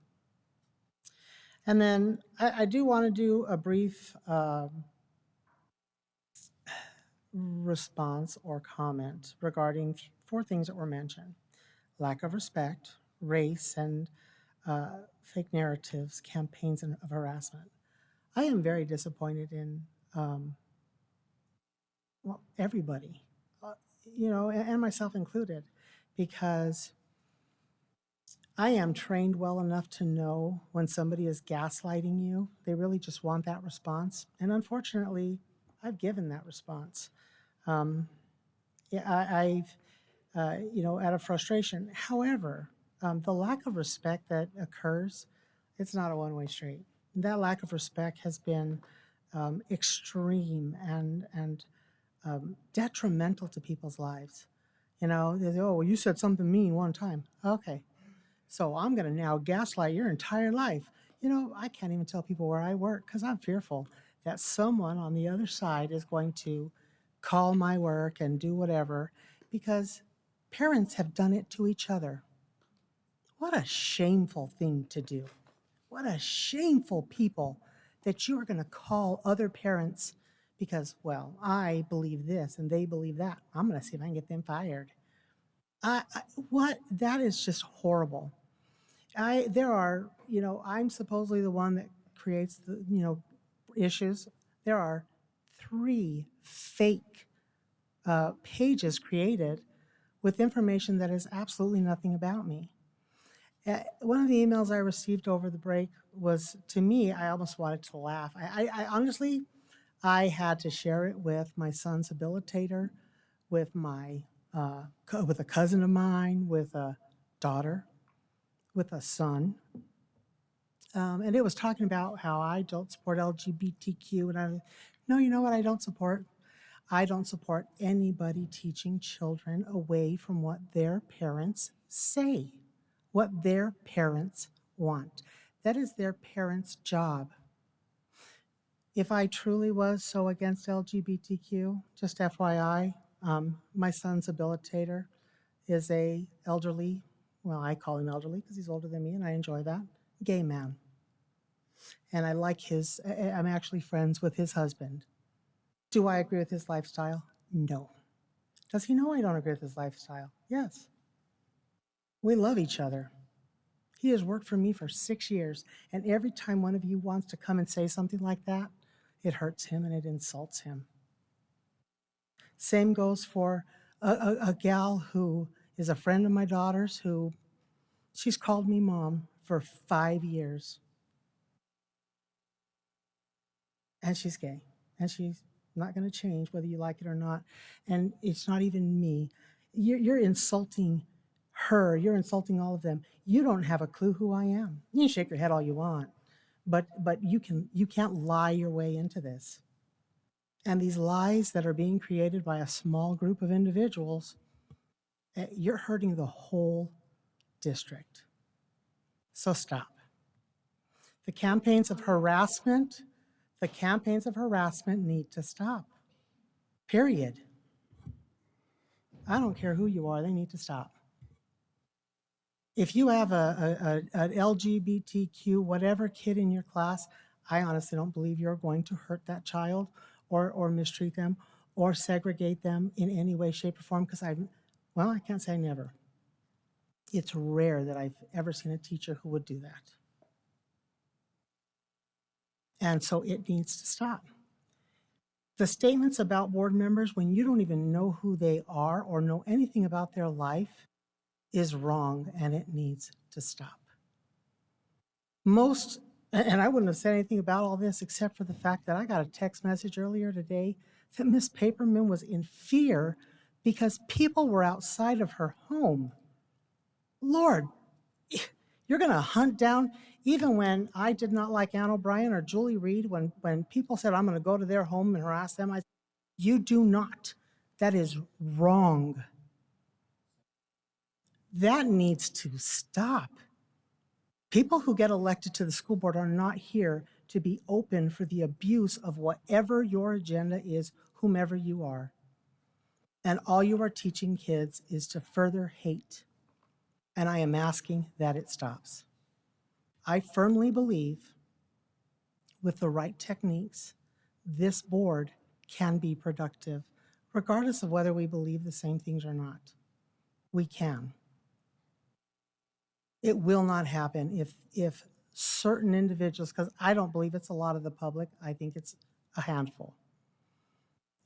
And then I do want to do a brief response or comment regarding 4 things that were mentioned: lack of respect, race, and fake narratives, campaigns of harassment. I am very disappointed in well, everybody, and myself included, because I am trained well enough to know when somebody is gaslighting you, they really just want that response. And unfortunately, I've given that response. I've, out of frustration. However, the lack of respect that occurs, it's not a one-way street. That lack of respect has been extreme and detrimental to people's lives. They say, oh, well, you said something mean one time. Okay, so I'm going to now gaslight your entire life. I can't even tell people where I work because I'm fearful that someone on the other side is going to call my work and do whatever because parents have done it to each other. What a shameful thing to do. What a shameful people that you are going to call other parents because, well, I believe this and they believe that. I'm going to see if I can get them fired. What? That is just horrible. There are, I'm supposedly the one that creates the, issues. There are 3 fake pages created with information that is absolutely nothing about me. One of the emails I received over the break was, to me, I almost wanted to laugh. I honestly, I had to share it with my son's habilitator, with with a cousin of mine, with a daughter, with a son. And it was talking about how I don't support LGBTQ. And no, you know what I don't support? I don't support anybody teaching children away from what their parents say, what their parents want. That is their parents' job. If I truly was so against LGBTQ, just FYI, my son's habilitator is a elderly, well, I call him elderly because he's older than me and I enjoy that, gay man. And I like I'm actually friends with his husband. Do I agree with his lifestyle? No. Does he know I don't agree with his lifestyle? Yes. We love each other. He has worked for me for 6 years, and every time one of you wants to come and say something like that, it hurts him and it insults him. Same goes for a gal who is a friend of my daughter's who she's called me mom for 5 years. And she's gay, and she's not going to change whether you like it or not. And it's not even me. You're insulting her. You're insulting all of them. You don't have a clue who I am. You can shake your head all you want, but you can't lie your way into this. And these lies that are being created by a small group of individuals, you're hurting the whole district. So stop. The campaigns of harassment need to stop. Period. I don't care who you are, they need to stop. If you have an LGBTQ whatever kid in your class, I honestly don't believe you're going to hurt that child or mistreat them or segregate them in any way, shape, or form, because I can't say never. It's rare that I've ever seen a teacher who would do that. And so it needs to stop. The statements about board members when you don't even know who they are or know anything about their life is wrong, and it needs to stop. And I wouldn't have said anything about all this except for the fact that I got a text message earlier today that Miss Paperman was in fear because people were outside of her home. Lord, you're going to hunt down, even when I did not like Ann O'Brien or Julie Reed, when people said I'm going to go to their home and harass them, I said, you do not. That is wrong. That needs to stop. People who get elected to the school board are not here to be open for the abuse of whatever your agenda is, whomever you are. And all you are teaching kids is to further hate. And I am asking that it stops. I firmly believe with the right techniques, this board can be productive, regardless of whether we believe the same things or not. We can. It will not happen if certain individuals, because I don't believe it's a lot of the public, I think it's a handful.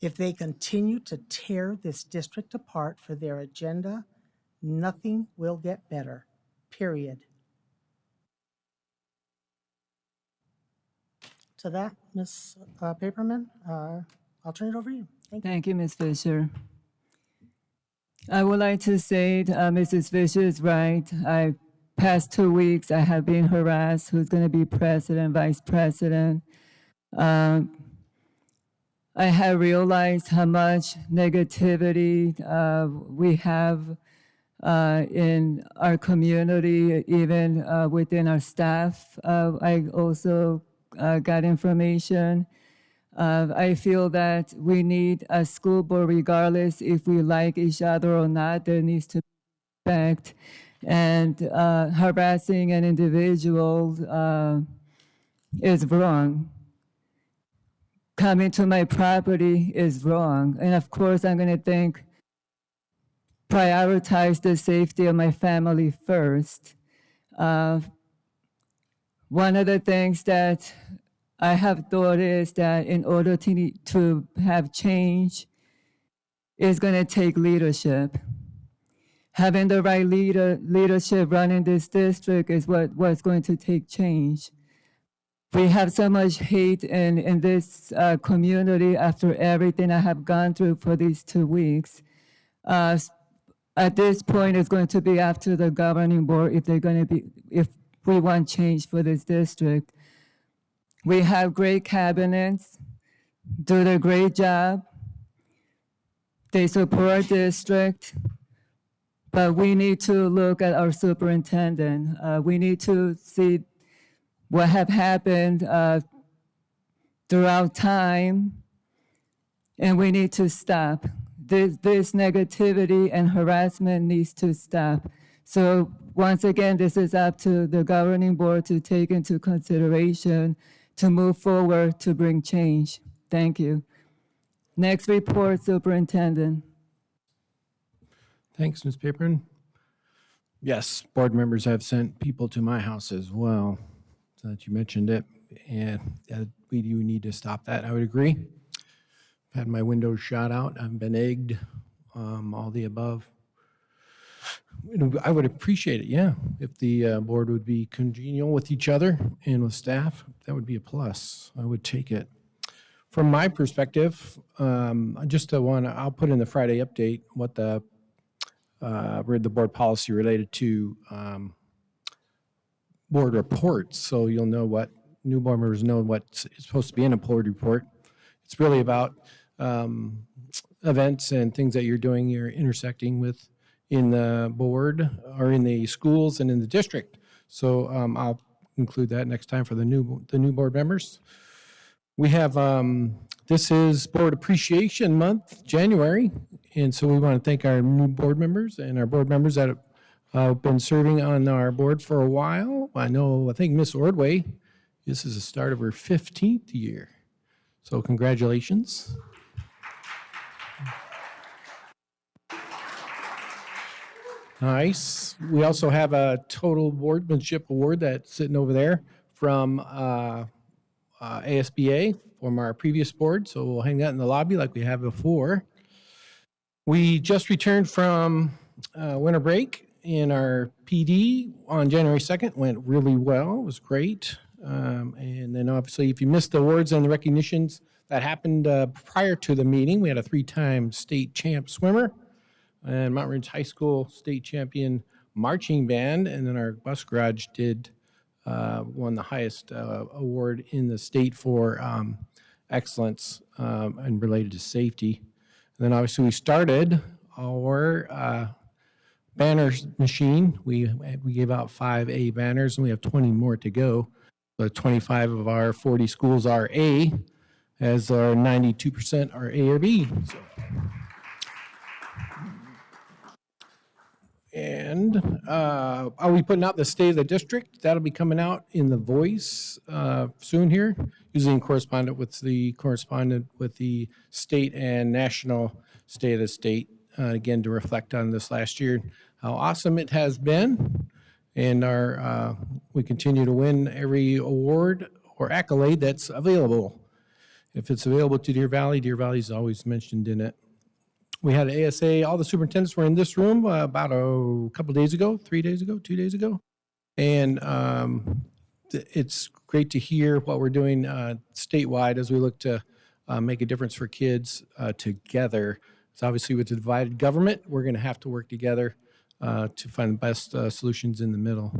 If they continue to tear this district apart for their agenda, nothing will get better, period. To that, Ms. Paperman, I'll turn it over to you. Thank you. Thank you, Ms. Fisher. I would like to say Mrs. Fisher is right. Past 2 weeks, I have been harassed. Who's going to be president, vice president? I have realized how much negativity we have in our community, even within our staff. I also got information I feel that we need a school board, regardless if we like each other or not. There needs to be respect. And harassing an individual is wrong. Coming to my property is wrong. And of course, I'm going to prioritize the safety of my family first. One of the things that I have thought is that in order to have change, is going to take leadership. Having the right leadership running this district is what's going to take change. We have so much hate in this community after everything I have gone through for these 2 weeks. At this point, it's going to be up to the governing board if we want change for this district. We have great cabinets, do a great job. They support our district, but we need to look at our superintendent. We need to see what have happened throughout time, and we need to stop. This negativity and harassment needs to stop. So once again, this is up to the governing board to take into consideration to move forward to bring change. Thank you. Next report, Superintendent. Thanks, Ms. Paperin. Yes, board members have sent people to my house as well, so that you mentioned it, and we do need to stop that. I would agree. I've had my windows shot out. I've been egged, all the above. I would appreciate it, yeah, if the board would be congenial with each other and with staff. That would be a plus. I would take it. From my perspective, I'll put in the Friday update what the read the board policy related to board reports, so you'll know what new board members know what's supposed to be in a board report. It's really about events and things that you're intersecting with in the board or in the schools and in the district. So I'll include that next time for the new board members. We have, this is Board Appreciation Month, January, and so we want to thank our new board members and our board members that have been serving on our board for a while. I think Miss Ordway, this is the start of her 15th year, so congratulations. Nice. We also have a total boardmanship award that's sitting over there from ASBA from our previous board, so we'll hang that in the lobby like we have before. We just returned from winter break, and our PD on January 2nd went really well. It was great. And then obviously, if you missed the awards and the recognitions that happened prior to the meeting, we had a 3-time state champ swimmer and Mount Ridge High School state champion marching band, and then our bus garage won the highest award in the state for excellence and related to safety. And then obviously we started our banner machine. We gave out 5 A banners, and we have 20 more to go. So 25 of our 40 schools are A, as our 92% are A or B. So. And are we putting out the State of the District? That'll be coming out in The Voice soon here, usually in correspondence with the state and national State of the State, again, to reflect on this last year, how awesome it has been. And we continue to win every award or accolade that's available. If it's available to Deer Valley is always mentioned in it. We had an ASA, all the superintendents were in this room about a couple days ago, 3 days ago, 2 days ago. And it's great to hear what we're doing statewide as we look to make a difference for kids together. So obviously with the divided government, we're going to have to work together to find the best solutions in the middle.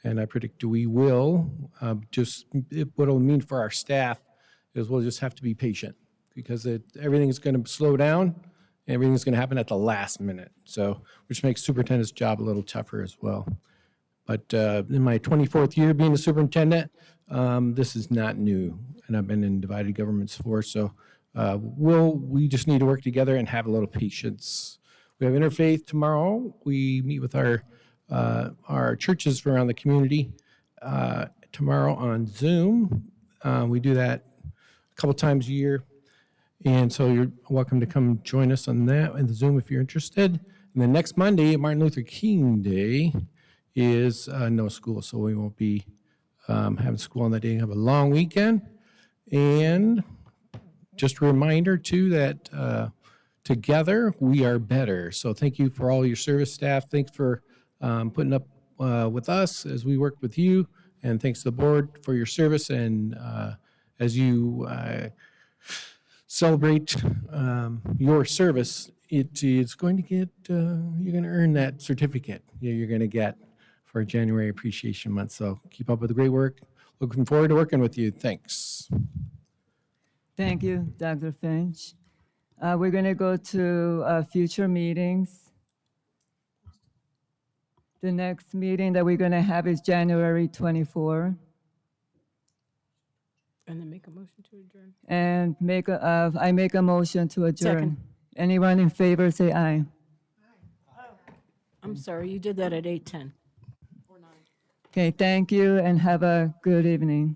And I predict we will. What it'll mean for our staff is we'll just have to be patient, because everything is going to slow down. Everything's going to happen at the last minute, so which makes superintendent's job a little tougher as well. But in my 24th year being a superintendent, this is not new, and I've been in divided governments before. So we just need to work together and have a little patience. We have interfaith tomorrow. We meet with our churches around the community tomorrow on Zoom. We do that a couple times a year. And so you're welcome to come join us on that in the Zoom if you're interested. And then next Monday, Martin Luther King Day, is no school, so we won't be having school on that day. Have a long weekend. And just a reminder, too, that together we are better. So thank you for all your service staff. Thanks for putting up with us as we work with you. And thanks to the board for your service. And as you celebrate your service, it's going to get, you're going to earn that certificate you're going to get for January Appreciation Month. So keep up with the great work. Looking forward to working with you. Thanks. Thank you, Dr. Finch. We're going to go to future meetings. The next meeting that we're going to have is January 24. And then make a motion to adjourn. And I make a motion to adjourn. Second. Anyone in favor, say aye. I'm sorry, you did that at 8:10. Okay, thank you and have a good evening.